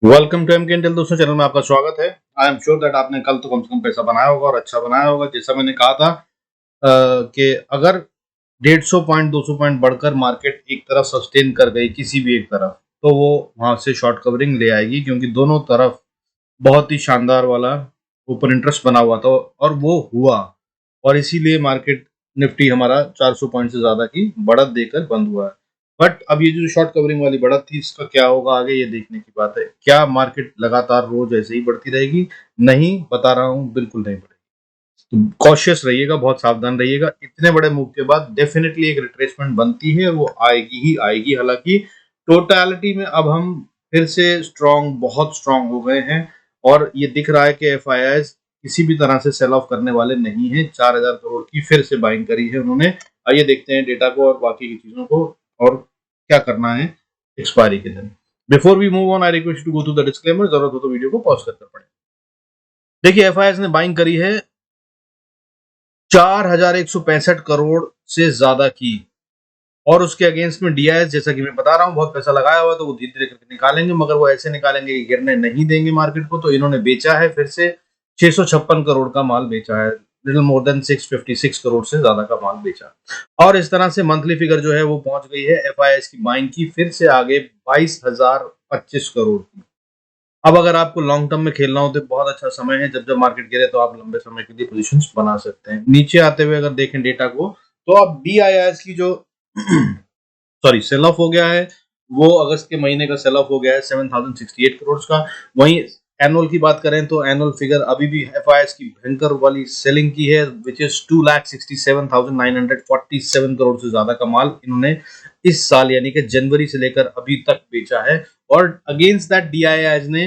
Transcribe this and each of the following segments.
Welcome to MK Intel दोस्तों, channel में आपका स्वागत है। आई एम श्योर दैट आपने कल तो कम से कम पैसा बनाया होगा और अच्छा बनाया होगा। जैसा मैंने कहा था कि अगर 150 पॉइंट 200 पॉइंट बढ़कर मार्केट एक तरफ सस्टेन कर गई किसी भी एक तरफ, तो वो वहां से शॉर्ट कवरिंग ले आएगी, क्योंकि दोनों तरफ बहुत ही शानदार वाला ऊपर इंटरेस्ट बना हुआ था और वो हुआ। और इसीलिए मार्केट निफ्टी हमारा 400 पॉइंट से ज्यादा की बढ़त देकर बंद हुआ है। बट अब ये जो शॉर्ट कवरिंग वाली बढ़त थी, इसका क्या होगा आगे, ये देखने की बात है। क्या मार्केट लगातार रोज ऐसे ही बढ़ती रहेगी? नहीं, बता रहा हूँ, बिल्कुल नहीं बढ़ेगी। तो कॉशियस रहिएगा, बहुत सावधान रहिएगा। इतने बड़े मूव के बाद डेफिनेटली एक रिट्रेसमेंट बनती है, वो आएगी ही आएगी। हालांकि टोटलिटी में अब हम फिर से स्ट्रांग, बहुत स्ट्रांग हो गए हैं और ये दिख रहा है कि एफआईआईज किसी भी तरह से सेल ऑफ करने वाले नहीं है। 4000 करोड़ की फिर से बाइंग करी है उन्होंने। आइए देखते हैं डेटा को और बाकी की चीजों को, और क्या करना है एक्सपायरी के दिन। Before we move on, I request to go to the disclaimer. जरूरत हो तो वीडियो को पॉज कर पड़े। देखिए, एफआईआईज ने बाइंग करी है 4165 करोड़ से ज्यादा की, और उसके अगेंस्ट में डीआईएस, जैसा कि मैं बता रहा हूं, बहुत पैसा लगाया हुआ है, तो वो धीरे धीरे करके निकालेंगे, मगर वो ऐसे निकालेंगे कि गिरने नहीं देंगे मार्केट को। तो इन्होंने बेचा है फिर से 656 करोड़ का माल बेचा है, लिटिल मोर देन 656 करोड़ से ज्यादा का माल बेचा। और इस तरह से मंथली फिगर जो है वो पहुंच गई है एफआईआईएस की बाइंग की फिर से आगे 22,025 करोड़ की। अब अगर आपको लॉन्ग टर्म में खेलना हो तो बहुत अच्छा समय है। जब जब मार्केट गिरे तो आप लंबे समय के लिए पोजीशंस बना सकते हैं। नीचे आते हुए अगर देखें डेटा को, तो अब डीआईआईएस की जो सॉरी सेल ऑफ हो गया है, वो अगस्त के महीने का सेल ऑफ हो गया है 7068 करोड़ का। वहीं एनुअल की बात करें तो एनुअल फिगर अभी भी एफआईएस की भयंकर वाली सेलिंग की है, विच इज 2,67,947 करोड़ से ज्यादा का माल इन्होंने इस साल यानी कि जनवरी से लेकर अभी तक बेचा है। और अगेंस्ट दैट डीआईआईएस ने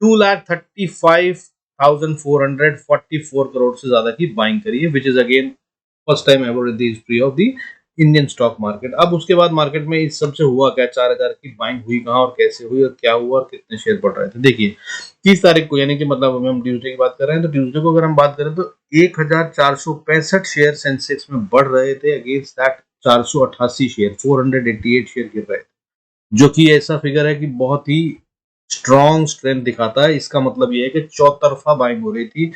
2,35,444 करोड़ से ज्यादा की बाइंग करी है, which is again first time ever in the history of the Indian stock market. अब उसके बाद मार्केट में इस सबसे हुआ क्या, 4000 की बाइंग हुई कहां और कैसे हुई और क्या हुआ और कितने शेयर बढ़ रहे थे। देखिए 30 तारीख को, यानी कि मतलब हम ट्यूसडे की बात कर रहे हैं, तो ट्यूसडे को अगर हम बात करें तो 1465 शेयर सेंसेक्स में बढ़ रहे थे, अगेंस्ट दैट 488 शेयर, 488 शेयर गिर रहे थे, जो कि ऐसा फिगर है कि बहुत ही स्ट्रॉन्ग स्ट्रेंथ दिखाता है। इसका मतलब ये है कि चौतरफा बाइंग हो रही थी।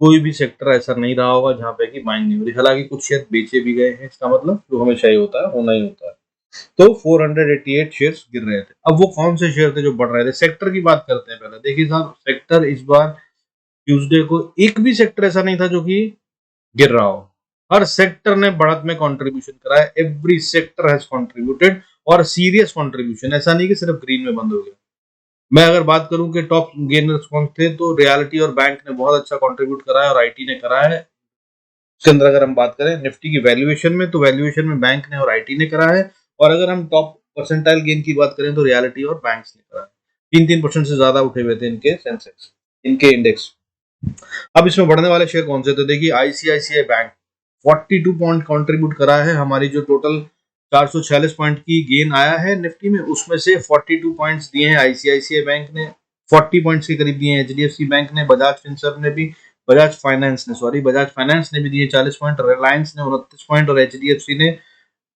कोई भी सेक्टर ऐसा नहीं रहा होगा जहां पे कि बाइंग नहीं हो रही। हालांकि कुछ शेयर बेचे भी गए हैं, इसका मतलब जो हमेशा ही होता है होना ही होता है। तो 488 शेयर्स गिर रहे थे। अब वो कौन से शेयर थे जो बढ़ रहे थे? सेक्टर की बात करते हैं पहले। देखिए साहब, सेक्टर इस बार ट्यूसडे को एक भी सेक्टर ऐसा नहीं था जो कि गिर रहा हो। हर सेक्टर ने बढ़त में कंट्रीब्यूशन करा है। एवरी सेक्टर हैज कंट्रीब्यूटेड, और सीरियस कंट्रीब्यूशन, ऐसा नहीं कि सिर्फ ग्रीन में बंद हो गया। मैं अगर बात करूं कि टॉप गेनर्स कौन थे, तो रियलिटी और बैंक ने बहुत अच्छा कंट्रीब्यूट करा है और आईटी ने करा है। उसके अंदर अगर हम बात करें निफ्टी की वैल्यूएशन में, तो वैल्यूएशन में बैंक ने और आईटी ने करा है। और अगर हम टॉप परसेंटाइल गेन की बात करें तो रियलिटी और बैंक्स ने करा है। 3-3% से ज्यादा उठे हुए थे इनके सेंसेक्स, इनके इंडेक्स। अब इसमें बढ़ने वाले शेयर कौन से? तो देखिए आईसीआईसीआई बैंक 42 पॉइंट कंट्रीब्यूट करा है। हमारी जो टोटल 446 पॉइंट की गेन आया है निफ्टी में, उसमें से 42 पॉइंट्स दिए हैं आईसीआईसीआई बैंक ने, 40 पॉइंट्स के करीब दिए हैं एचडीएफसी बैंक ने, बजाज फाइनेंस ने भी दिए 40 पॉइंट, रिलायंस ने 29 पॉइंट और एचडीएफसी ने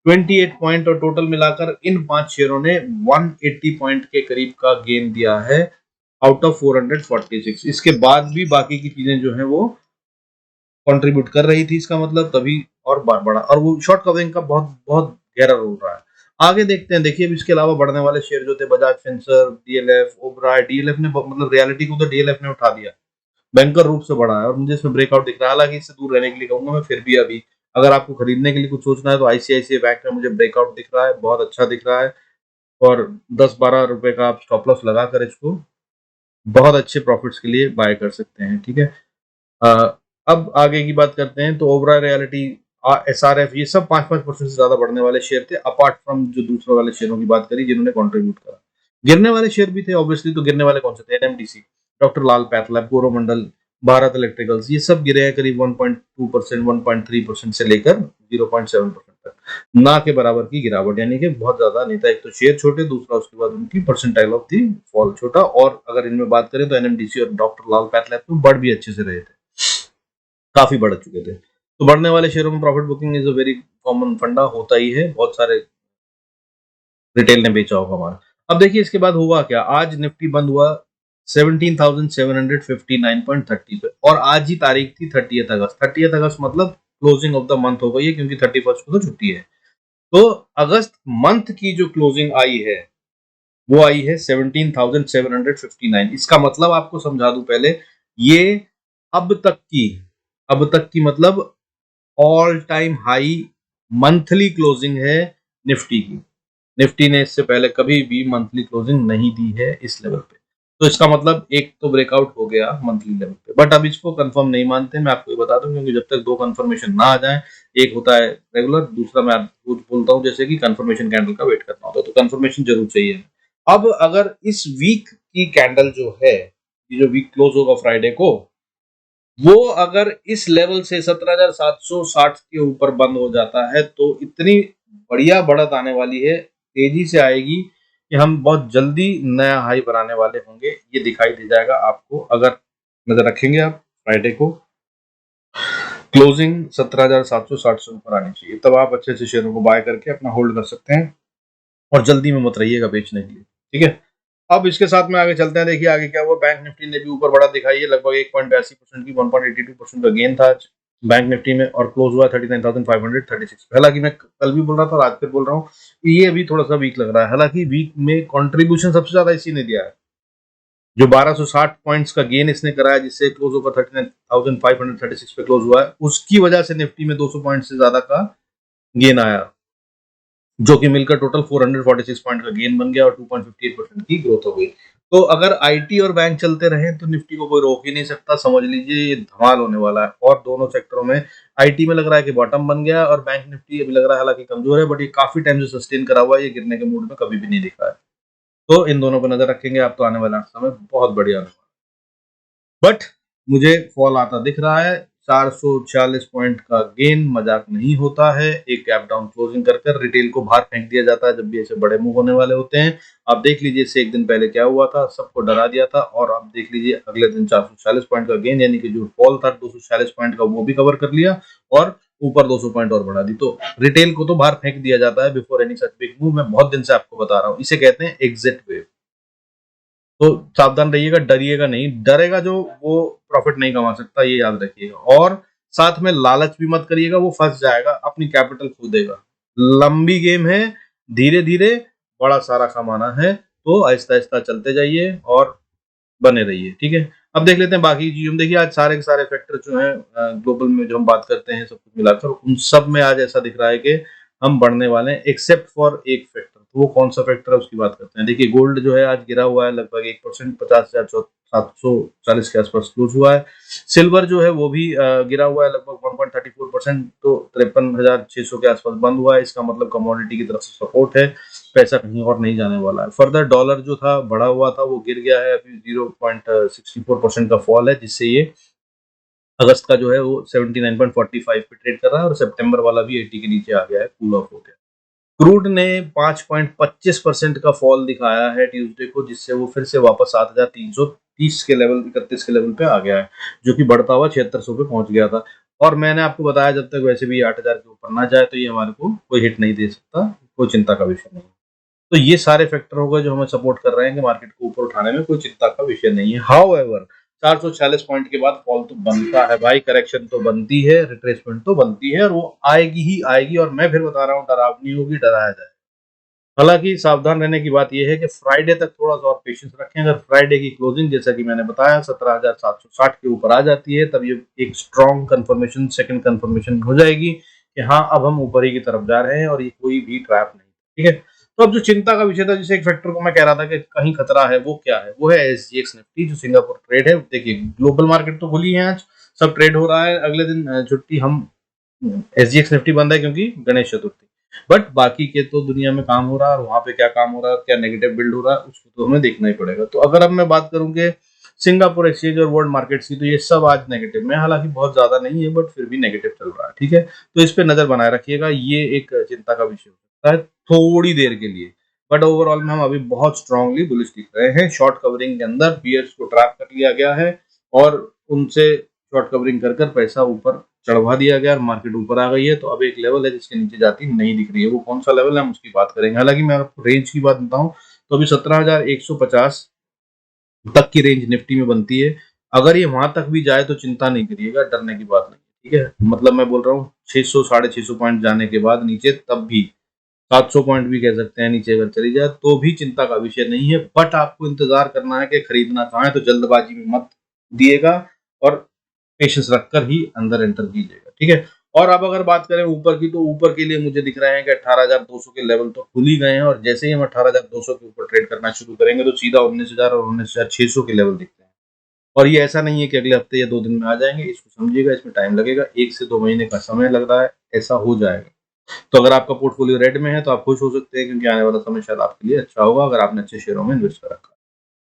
28 पॉइंट। और टोटल मिलाकर इन 5 शेयरों ने 180 पॉइंट के करीब का गेन दिया है आउट ऑफ 446। इसके बाद भी बाकी की चीजें जो है वो कंट्रीब्यूट कर रही थी, इसका मतलब तभी और बार बढ़ा, और वो शॉर्ट कवरिंग का बहुत बहुत गहरा रोल रहा है। आगे देखते हैं। देखिए अब इसके अलावा बढ़ने वाले शेयर जो थे, बजाज फिंसर्व, डीएलएफ, ओबराय, डीएलएफ ने मतलब रियलिटी को तो डीएलएफ ने उठा दिया, बैंकर रूप से बढ़ा है, और मुझे इसमें ब्रेकआउट दिख रहा है। हालांकि इससे दूर रहने के लिए कहूंगा मैं, फिर भी अभी अगर आपको खरीदने के लिए कुछ सोचना है तो आईसीआईसीआई बैंक में मुझे ब्रेकआउट दिख रहा है, बहुत अच्छा दिख रहा है। और 10-12 रुपए का आप स्टॉप लॉस लगाकर इसको बहुत अच्छे प्रॉफिट्स के लिए बाय कर सकते हैं। ठीक है, अब आगे की बात करते हैं। तो ओबराय, रियलिटी, एसआरएफ, ये सब 5-5% से ज्यादा बढ़ने वाले शेयर थे, अपार्ट फ्रॉम जो दूसरे वाले शेयरों की बात करी जिन्होंने कंट्रीब्यूट करा। गिरने वाले शेयर भी थे ऑब्वियसली। तो गिरने वाले कौन से थे? एनएमडीसी, डॉक्टर लाल पैथलैब, कोरोमंडल, भारत इलेक्ट्रिकल्स, ये सब गिरे हैं करीब 1.2%, 1.3% से लेकर 0.7% तक, ना के बराबर की गिरावट, यानी कि बहुत ज्यादा नहीं था। एक तो शेयर छोटे, दूसरा उसके बाद उनकी परसेंटाइल ऑफ दी फॉल छोटा। और अगर इनमें बात करें तो एनएमडीसी और डॉक्टर लाल पैथलैब तो बढ़ भी अच्छे से रहे थे, काफी बढ़ चुके थे। तो बढ़ने वाले शेयरों में profit booking is a very common फंडा, होता ही है, बहुत सारे रिटेल ने बेचा होगा हमारा। अब देखिए इसके बाद हुआ क्या, आज निफ्टी बंद हुआ 17,759.30 पे, और आज ही तारीख थी 30 अगस्त। 30 अगस्त मतलब क्लोजिंग ऑफ द मंथ हो गई है, क्योंकि 31 को तो छुट्टी है। तो अगस्त मंथ की जो क्लोजिंग आई है वो आई है 17,759। इसका मतलब आपको समझा दूं पहले, ये अब तक की अब तक की मतलब all time high monthly closing है निफ्टी की। निफ्टी ने इससे पहले कभी भी मंथली क्लोजिंग नहीं दी है इस लेवल पे। तो इसका मतलब एक तो ब्रेकआउट हो गया मंथली लेवल पे, बट अब इसको कंफर्म नहीं मानते। मैं आपको ये बता दूं, क्योंकि जब तक दो कंफर्मेशन ना आ जाए, एक होता है रेगुलर, दूसरा मैं आपको बोलता हूँ जैसे कि कंफर्मेशन कैंडल का वेट करना होता है, तो कंफर्मेशन जरूर चाहिए। अब अगर इस वीक की कैंडल जो है, ये जो वीक क्लोज होगा फ्राइडे को, वो अगर इस लेवल से 17,760 के ऊपर बंद हो जाता है, तो इतनी बढ़िया बढ़त आने वाली है, तेजी से आएगी कि हम बहुत जल्दी नया हाई बनाने वाले होंगे। ये दिखाई दे जाएगा आपको, अगर नजर रखेंगे आप फ्राइडे को। क्लोजिंग 17,760 से ऊपर आनी चाहिए, तब आप अच्छे से शेयरों को बाय करके अपना होल्ड कर सकते हैं, और जल्दी में मत रहिएगा बेचने के लिए, ठीक है। अब इसके साथ में आगे चलते हैं। देखिए आगे क्या हुआ, बैंक निफ्टी ने भी ऊपर बढ़ा दिखाई है, लगभग 1.82% की 1.82% का गेन था आज बैंक निफ्टी में, और क्लोज हुआ 39,536। हालांकि मैं कल भी बोल रहा था और आज फिर बोल रहा हूँ, ये अभी थोड़ा सा वीक लग रहा है। हालांकि वीक में कंट्रीब्यूशन सबसे ज्यादा इसी ने दिया है, जो 1260 पॉइंट्स का गेन इसने कराया, जिससे क्लोज ओवर 39,536 पे क्लोज हुआ है, उसकी वजह से निफ्टी में 200 पॉइंट से ज्यादा का गेन आया, जो कि मिलकर टोटल 446 पॉइंट का गेन बन गया, और 2.58% की ग्रोथ हो गई। तो अगर आईटी और बैंक चलते रहे तो निफ्टी को कोई रोक ही नहीं सकता, समझ लीजिए ये धमाल होने वाला है। और दोनों सेक्टरों में आईटी में लग रहा है कि बॉटम बन गया, और बैंक निफ्टी अभी लग रहा है हालांकि कमजोर है, बट ये काफी टाइम से सस्टेन करा हुआ है, ये गिरने के मूड में कभी भी नहीं दिखा है। तो इन दोनों पर नजर रखेंगे आप, तो आने वाला समय बहुत बढ़िया होने वाला है। बट मुझे फॉल आता दिख रहा है, 446 पॉइंट का गेन मजाक नहीं होता है। एक गैप डाउन क्लोजिंग कर कर रिटेल को बाहर फेंक दिया जाता है जब भी ऐसे बड़े मूव होने वाले होते हैं। आप देख लीजिए इससे एक दिन पहले क्या हुआ था, सबको डरा दिया था, और आप देख लीजिए अगले दिन 446 पॉइंट का गेन, यानी कि जो फॉल था 246 पॉइंट का, वो भी कवर कर लिया, और ऊपर 200 पॉइंट और बढ़ा दी। तो रिटेल को तो बाहर फेंक दिया जाता है before any such big move. मैं बहुत दिन से आपको बता रहा हूँ, इसे कहते हैं एग्जिट वेव। तो सावधान रहिएगा, डरिएगा नहीं, डरेगा जो वो प्रॉफिट नहीं कमा सकता, ये याद रखिएगा। और साथ में लालच भी मत करिएगा, वो फंस जाएगा, अपनी कैपिटल खो देगा। लंबी गेम है, धीरे धीरे बड़ा सारा कमाना है, तो आहिस्ता आहिस्ता चलते जाइए और बने रहिए, ठीक है। अब देख लेते हैं बाकी चीजों में। देखिए आज सारे के सारे फैक्टर जो हैं ग्लोबल में जो हम बात करते हैं, सब कुछ मिलाकर उन सब में आज ऐसा दिख रहा है कि हम बढ़ने वाले हैं, एक्सेप्ट फॉर एक फैक्टर। तो वो कौन सा फैक्टर है उसकी बात करते हैं। देखिए गोल्ड जो है आज गिरा हुआ है लगभग 1%, 50,740 के आसपास क्लोज हुआ है। सिल्वर जो है वो भी गिरा हुआ है लगभग 1.34%, तो 53,600 के आसपास बंद हुआ है। इसका मतलब कमोडिटी की तरफ से सपोर्ट है, पैसा कहीं और नहीं जाने वाला है। फर्दर डॉलर जो था बढ़ा हुआ था, वो गिर गया है, अभी 0.64% का फॉल है, जिससे ये अगस्त का जो है वो 79.45 पे ट्रेड कर रहा है, और सितंबर वाला भी 80 के नीचे आ गया है, कूल ऑफ हो गया। क्रूड ने 5.25% का फॉल दिखाया है ट्यूसडे को, जिससे वो फिर से वापस 7,330 के लेवल, 31 के लेवल पे आ गया है, जो कि बढ़ता हुआ 7600 पे पहुंच गया था। और मैंने आपको बताया जब तक वैसे भी 8,000 के ऊपर ना जाए तो ये हमारे को कोई हिट नहीं दे सकता, कोई चिंता का विषय नहीं। तो ये सारे फैक्टर हो गए जो हमें सपोर्ट कर रहे हैं कि मार्केट को ऊपर उठाने में कोई चिंता का विषय नहीं है। हाउ एवर 446 पॉइंट के बाद फॉल तो बनता है भाई, करेक्शन तो बनती है, रिट्रेसमेंट तो बनती है, और वो आएगी ही आएगी। और मैं फिर बता रहा हूँ, डरावनी होगी, डराया जाए। हालांकि सावधान रहने की बात यह है कि फ्राइडे तक थोड़ा सा और पेशेंस रखें। अगर फ्राइडे की क्लोजिंग जैसा कि मैंने बताया 17,760 के ऊपर आ जाती है, तब ये एक स्ट्रॉन्ग कंफर्मेशन, सेकंड कंफर्मेशन हो जाएगी कि हाँ अब हम ऊपर ही की तरफ जा रहे हैं, और ये कोई भी ट्रैप नहीं, ठीक है। तो अब जो चिंता का विषय था, जिसे एक फैक्टर को मैं कह रहा था कि कहीं खतरा है, वो क्या है, वो है एसजीएक्स निफ्टी, जो सिंगापुर ट्रेड है। देखिए ग्लोबल मार्केट तो खुली है, आज सब ट्रेड हो रहा है। अगले दिन छुट्टी, हम एसजीएक्स निफ्टी बंद है क्योंकि गणेश चतुर्थी, बट बाकी के तो दुनिया में काम हो रहा है, और वहां पे क्या काम हो रहा है, क्या नेगेटिव बिल्ड हो रहा है, उसको तो हमें देखना ही पड़ेगा। तो अगर अब मैं बात करूं कि सिंगापुर एक्सचेंज और वर्ल्ड मार्केट्स की, तो ये सब आज नेगेटिव में, हालांकि बहुत ज्यादा नहीं है, बट फिर भी नेगेटिव चल रहा है, ठीक है। तो इस पे नजर बनाए रखिएगा, ये एक चिंता का विषय हो सकता है थोड़ी देर के लिए, बट ओवरऑल में हम अभी बहुत स्ट्रांगली बुलिश दिख रहे हैं। शॉर्ट कवरिंग के अंदर बियर्स को ट्रैप कर लिया गया है, और उनसे शॉर्ट कवरिंग कर कर पैसा ऊपर चढ़वा दिया गया, और मार्केट ऊपर आ गई है। तो अब एक लेवल है जिसके नीचे जाती नहीं दिख रही है, वो कौन सा लेवल है हम उसकी बात करेंगे। हालांकि मैं आपको रेंज की बात बताऊं तो अभी 17,150 तक की रेंज निफ्टी में बनती है। अगर ये वहां तक भी जाए तो चिंता नहीं करिएगा, डरने की बात नहीं है, ठीक है। मतलब मैं बोल रहा हूँ 600 650 पॉइंट जाने के बाद नीचे, तब भी 700 पॉइंट भी कह सकते हैं नीचे अगर चली जाए तो भी चिंता का विषय नहीं है। बट आपको इंतजार करना है कि खरीदना कहाँ है, तो जल्दबाजी में मत दिएगा और पेशेंस रखकर ही अंदर एंटर कीजिएगा, ठीक है। और अब अगर बात करें ऊपर की, तो ऊपर के लिए मुझे दिख रहे हैं कि 18,200 के लेवल तो खुल ही गए हैं, और जैसे ही हम 18,200 के ऊपर ट्रेड करना शुरू करेंगे तो सीधा 19,000 और 19,600 के लेवल दिखते हैं। और ये ऐसा नहीं है कि अगले हफ्ते या 2 दिन में आ जाएंगे, इसको समझिएगा, इसमें टाइम लगेगा, 1 से 2 महीने का समय लग रहा है, ऐसा हो जाएगा। तो अगर आपका पोर्टफोलियो रेड में है तो आप खुश हो सकते हैं, क्योंकि आने वाला समय शायद आपके लिए अच्छा होगा अगर आपने अच्छे शेयरों में इन्वेस्ट कर रखा है।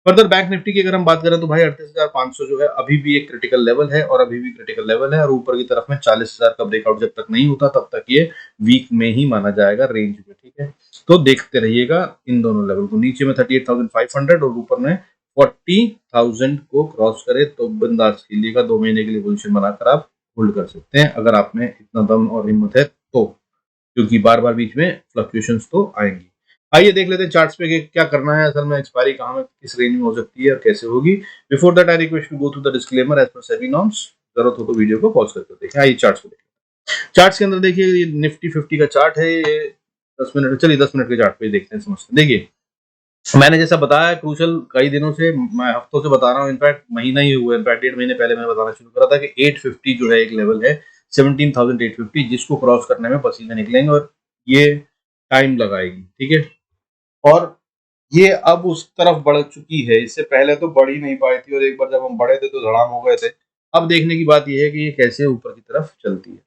फर्दर बैंक निफ्टी की अगर हम बात करें तो भाई 38,500 जो है अभी भी एक क्रिटिकल लेवल है, और अभी भी क्रिटिकल लेवल है, और ऊपर की तरफ में 40,000 का ब्रेकआउट जब तक नहीं होता तब तक ये वीक में ही माना जाएगा रेंज में, ठीक है। तो देखते रहिएगा इन दोनों लेवल को, नीचे में 38,500 और ऊपर में 40,000 को क्रॉस करे तो बिंदास खेलिएगा, 2 महीने के लिए पोजीशन बनाकर आप होल्ड कर सकते हैं अगर आप में इतना दम और हिम्मत है तो, क्योंकि बार बार बीच में फ्लक्चुएशंस तो आएंगी। आइए देख लेते हैं चार्ट्स पे कि क्या करना है, असल में एक्सपायरी कहाँ में किस रेंज में हो सकती है और कैसे होगी। Before that I request to go through the disclaimer as per SEBI norms. जरूरत हो तो वीडियो को पॉज करके देखें। आइए चार्ट्स को देखें। चार्ट्स के अंदर देखिए ये निफ्टी 50 का चार्ट है, ये 10 मिनट, चलिए 10 मिनट के चार्ट पे देखते हैं, समझते हैं। देखिए मैंने जैसा बताया क्रूशल कई दिनों से, मैं हफ्तों से बता रहा हूँ, इनफैक्ट महीना ही हुआ, इनफैक्ट 1.5 महीने पहले मैंने बताना शुरू करा था कि 850 जो है एक लेवल है, 17,850, जिसको क्रॉस करने में पसीने निकलेंगे और ये टाइम लगाएगी, ठीक है। और ये अब उस तरफ बढ़ चुकी है, इससे पहले तो बढ़ ही नहीं पाई थी, और एक बार जब हम बढ़े थे तो धड़ाम हो गए थे। अब देखने की बात यह है कि ये कैसे ऊपर की तरफ चलती है।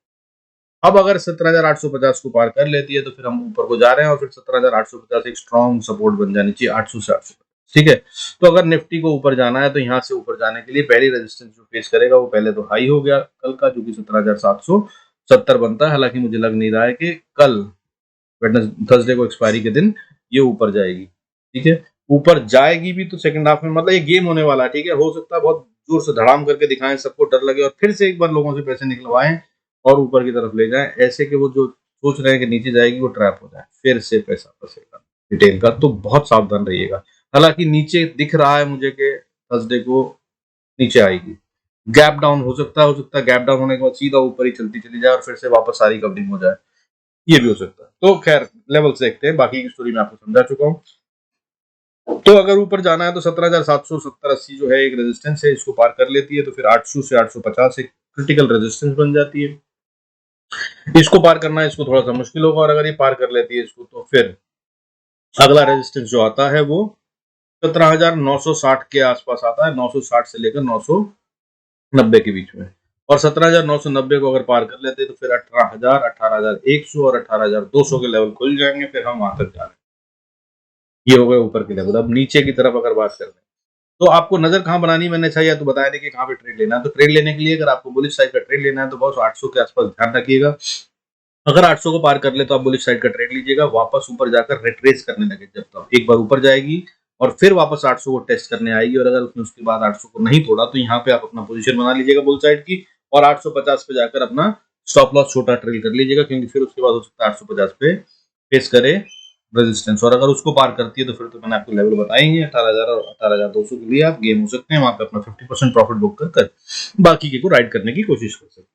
अब अगर 17,850 को पार कर लेती है तो फिर हम ऊपर को जा रहे हैं, और फिर 17,850 एक स्ट्रॉन्ग सपोर्ट बन जानी चाहिए 800 से 800, ठीक है। तो अगर निफ्टी को ऊपर जाना है तो यहाँ से ऊपर जाने के लिए पहली रेजिस्टेंस जो फेस करेगा वो पहले तो हाई हो गया कल का, जो कि 17,770 बनता है। हालांकि मुझे लग नहीं रहा है कि कल थर्सडे को एक्सपायरी के दिन ये ऊपर जाएगी, ठीक है। ऊपर जाएगी भी तो सेकंड हाफ में, मतलब ये गेम होने वाला है, ठीक है। हो सकता है बहुत जोर से धड़ाम करके दिखाएं, सबको डर लगे और फिर से एक बार लोगों से पैसे निकलवाएं और ऊपर की तरफ ले जाएं, ऐसे कि वो जो सोच रहे हैं कि नीचे जाएगी वो ट्रैप हो जाए, फिर से पैसा फंसेगा रिटेल का। तो बहुत सावधान रहिएगा। हालांकि नीचे दिख रहा है मुझे कि थर्सडे को नीचे आएगी, गैप डाउन हो सकता है गैप डाउन होने के बाद सीधा ऊपर ही चलती चली जाए और फिर से वापस सारी कवरिंग हो जाए, ये भी हो सकता है। तो खैर लेवल से देखते हैं, बाकी की स्टोरी मैं आपको समझा चुका हूँ। तो अगर ऊपर जाना है तो 17,770-80 जो है एक रेजिस्टेंस है, इसको पार कर लेती है तो फिर 800 से 850 एक क्रिटिकल रेजिस्टेंस बन जाती है। इसको पार करना है, इसको थोड़ा सा मुश्किल होगा, और अगर ये पार कर लेती है इसको तो फिर अगला रेजिस्टेंस जो आता है वो 17,960 के आसपास आता है, 960 से लेकर 990 के बीच में। और 17,990 को अगर पार कर लेते हैं तो फिर 18,000, 18,100 और 18,200 के लेवल खुल जाएंगे, फिर हम वहां तक जा रहे हैं। ये हो गए ऊपर के लेवल। अब नीचे की तरफ अगर बात करें तो आपको नजर कहाँ बनानी, मैंने अच्छा या तो बताया नहीं कि कहाँ पे ट्रेड लेना है। तो ट्रेड लेने के लिए अगर आपको बुलिश साइड का ट्रेड लेना है तो बस 800 के आसपास ध्यान रखिएगा। अगर 800 को पार कर ले तो आप बुलिश साइड का ट्रेड लीजिएगा, वापस ऊपर जाकर रिट्रेस करने लगे, जब तक एक बार ऊपर जाएगी और फिर वापस 800 को टेस्ट करने आएगी, और अगर उसने उसके बाद 800 को नहीं तोड़ा तो यहाँ पे आप अपना पोजीशन बना लीजिएगा बुल साइड की, और 850 पे जाकर अपना स्टॉप लॉस छोटा ट्रेल कर लीजिएगा, क्योंकि फिर उसके बाद हो सकता है 850 पे फेस करे रेजिस्टेंस, और अगर उसको पार करती है तो फिर तो मैंने आपको लेवल बताएंगे 18,000 और 18,200 के लिए आप गेम हो सकते हैं, वहां पे अपना 50% प्रॉफिट बुक कर बाकी के को राइड करने की कोशिश कर सकते हैं।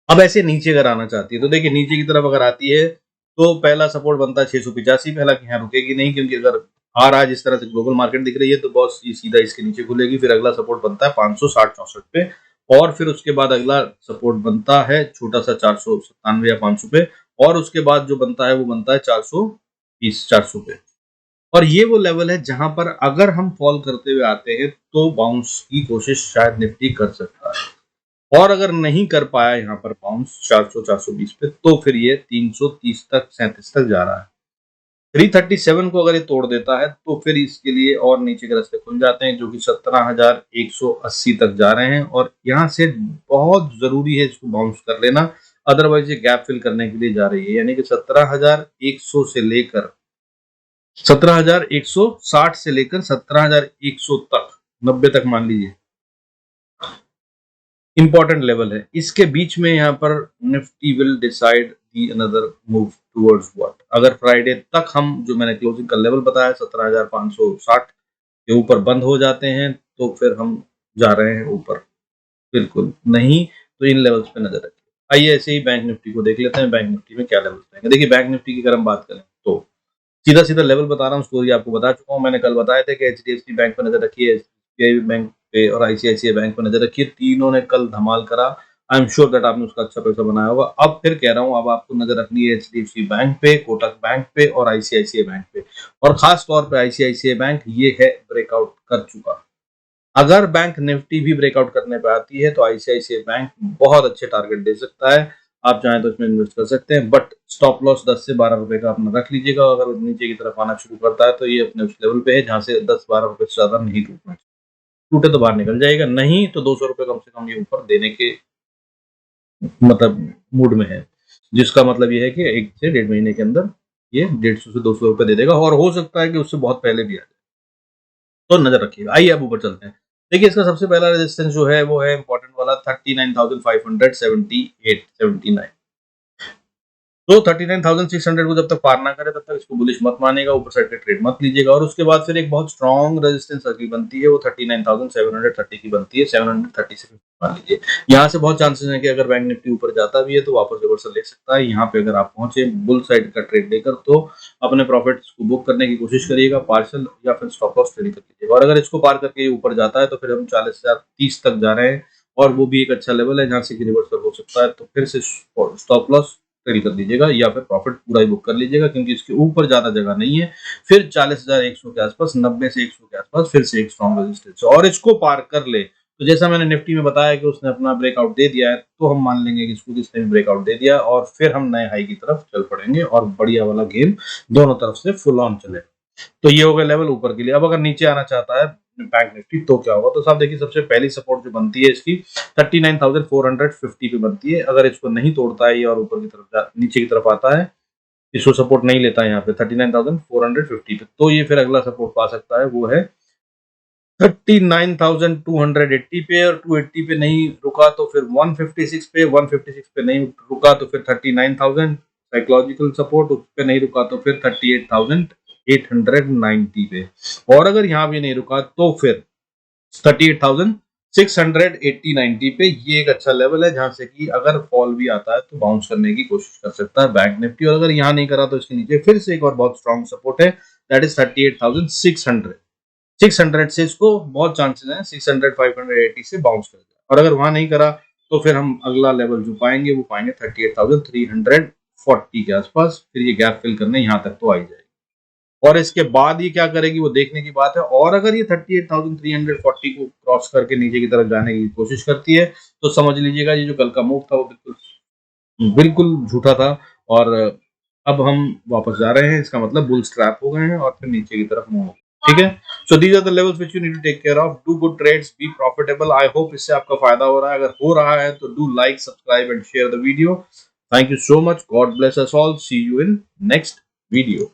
अब ऐसे नीचे अगर आना चाहती है तो देखिए नीचे की तरफ अगर आती है तो पहला सपोर्ट बनता है 685 पे, हालांकि यहाँ रुकेगी नहीं, क्योंकि अगर आ रहा है जिस तरह से ग्लोबल मार्केट दिख रही है तो बॉस ये सीधा इसके नीचे खुलेगी। फिर अगला सपोर्ट बनता है 560-64 पे, और फिर उसके बाद अगला सपोर्ट बनता है छोटा सा 497 या 500 पे, और उसके बाद जो बनता है वो बनता है 420-400 पे। और ये वो लेवल है जहां पर अगर हम फॉल करते हुए आते हैं तो बाउंस की कोशिश शायद निफ्टी कर सकता है, और अगर नहीं कर पाया यहाँ पर बाउंस 400-420 पे तो फिर ये 330 तक 37 तक जा रहा है। 337 को अगर ये तोड़ देता है तो फिर इसके लिए और नीचे के रास्ते खुल जाते हैं, जो कि 17,180 तक जा रहे हैं, और यहाँ से बहुत जरूरी है इसको बाउंस कर लेना, अदरवाइज ये गैप फिल करने के लिए जा रही है। यानी कि 17,100 से लेकर 17,160 से लेकर 17,100 तक, 90 तक मान लीजिए, इंपॉर्टेंट लेवल है। इसके बीच में यहाँ पर Nifty will decide the another move, towards what, अगर फ्राइडे तक हम जो मैंने क्लोजिंग का लेवल बताया 17,560 के ऊपर बंद हो जाते हैं तो फिर हम जा रहे हैं ऊपर, बिल्कुल नहीं तो इन लेवल्स पे नजर रखिए। आइए ऐसे ही बैंक निफ्टी को देख लेते हैं, बैंक निफ्टी में क्या लेवल्स रहेंगे। देखिए बैंक निफ्टी की अगर हम बात करें तो सीधा सीधा लेवल बता रहा हूँ, स्टोरी आपको बता चुका हूँ। मैंने कल बताया था कि एचडीएफसी बैंक पर नजर रखिए, एसबीआई बैंक पे और आईसीआईसीआई बैंक पर नजर रखिए, तीनों ने कल धमाल करा। आई एम श्योर दैट आपने उसका अच्छा पैसा बनाया होगा। अब फिर कह रहा हूँ, अब आपको नजर रखनी है एचडीएफसी बैंक पे, कोटक बैंक पे और आईसीआईसीआई बैंक पे, और खास तौर पे आईसीआईसीआई बैंक ये है ब्रेकआउट कर चुका। अगर बैंक निफ्टी भी ब्रेकआउट करने पे आती है तो आईसीआईसीआई बैंक बहुत अच्छे टारगेट दे सकता है, आप चाहें तो इसमें इन्वेस्ट कर सकते हैं, बट स्टॉप लॉस 10 से 12 रुपए का अपना रख लीजिएगा। अगर नीचे की तरफ आना शुरू करता है तो ये अपने उस लेवल पे है जहां से 10-12 रुपए से ज्यादा नहीं टूटना चाहिए। टूटे तो बाहर निकल जाएगा, नहीं तो 200 रुपए कम से कम ये ऊपर देने के मतलब मूड में है, जिसका मतलब ये है कि 1 से 1.5 महीने के अंदर ये 150 से 200 रुपए दे देगा, और हो सकता है कि उससे बहुत पहले भी आ जाए, तो नजर रखिएगा। आइए अब ऊपर चलते हैं। देखिए इसका सबसे पहला रेजिस्टेंस जो है वो है इंपॉर्टेंट वाला 39,578-79। तो 39,600 को जब तक पार ना करे तब तक इसको बुलिश मत मानेगा, ऊपर साइड पे ट्रेड मत लीजिएगा। और उसके बाद फिर एक बहुत स्ट्रॉन्ग रेजिस्टेंस सर्किल बनती है, वो 39,730 की बनती है, 730 से 50 मान लीजिए। यहाँ से बहुत चांसेस हैं कि अगर बैंक निफ्टी ऊपर जाता भी है तो वापस रिवर्सल ले सकता है। यहाँ पे अगर आप पहुंचे बुल साइड का ट्रेड लेकर तो अपने प्रॉफिट्स को बुक करने की कोशिश करिएगा, पार्सल या फिर स्टॉप लॉस ट्रेड कर लीजिएगा। और अगर इसको पार करके ऊपर जाता है तो फिर हम 40,030 तक जा रहे हैं, और वो भी एक अच्छा लेवल है जहां से कि रिवर्सल हो सकता है, तो फिर से स्टॉप लॉस ट्रेड कर लीजिएगा या फिर प्रॉफिट पूरा ही बुक कर लीजिएगा, क्योंकि इसके ऊपर ज्यादा जगह नहीं है। फिर 40,100 के आसपास, 90 से 100 के आसपास फिर से एक स्ट्रॉन्ग रेजिस्टेंस, और इसको पार कर ले तो जैसा मैंने निफ्टी में बताया कि उसने अपना ब्रेकआउट दे दिया है, तो हम मान लेंगे कि इसको किसने भी ब्रेकआउट दे दिया, और फिर हम नए हाई की तरफ चल पड़ेंगे और बढ़िया वाला गेम दोनों तरफ से फुल ऑन चलेगा। तो ये हो गया लेवल ऊपर के लिए। अब अगर नीचे आना चाहता है बैंक निफ्टी तो क्या होगा, तो साहब देखिए सबसे पहली सपोर्ट जो बनती है इसकी 39,450 पे बनती है। अगर इसको नहीं तोड़ता है ये और ऊपर की तरफ नीचे की तरफ आता है, इसको सपोर्ट नहीं लेता है यहाँ पे 39,450 पे, तो ये फिर अगला सपोर्ट पा सकता है, वो है 39,280 पे। और 280 पे नहीं रुका तो फिर 156 पे, 156 पे नहीं रुका तो फिर 39,000 साइकोलॉजिकल सपोर्ट, उस पे नहीं रुका तो फिर 38,890 पे, और अगर यहाँ भी नहीं रुका तो फिर 38,680-90 पे। ये एक अच्छा लेवल है जहां से कि अगर फॉल भी आता है तो बाउंस करने की कोशिश कर सकता है बैंक निफ्टी, और अगर यहाँ नहीं करा तो इसके नीचे फिर से एक और बहुत स्ट्रॉन्ग सपोर्ट है, दैट इज 38,600। 600 से इसको बहुत चांसेस हैं 600 580 से बाउंस कर जाए, और अगर वहां नहीं करा तो फिर हम अगला लेवल जो पाएंगे वो पाएंगे 38,340 के आसपास। फिर ये गैप फिल करने यहाँ तक तो आ ही जाएगी, और इसके बाद ये क्या करेगी वो देखने की बात है। और अगर ये 38,340 को क्रॉस करके नीचे की तरफ जाने की कोशिश करती है तो समझ लीजिएगा ये जो कल का मूव था वो बिल्कुल बिल्कुल झूठा था, और अब हम वापस जा रहे हैं, इसका मतलब बुल स्ट्रैप हो गए हैं और फिर नीचे की तरफ मूव हो, ठीक है। So these are the levels which you need to take care of, do good trades, be profitable. I hope इससे आपका फायदा हो रहा है, अगर हो रहा है तो do like, subscribe and share the video. Thank you so much, God bless us all, see you in next video.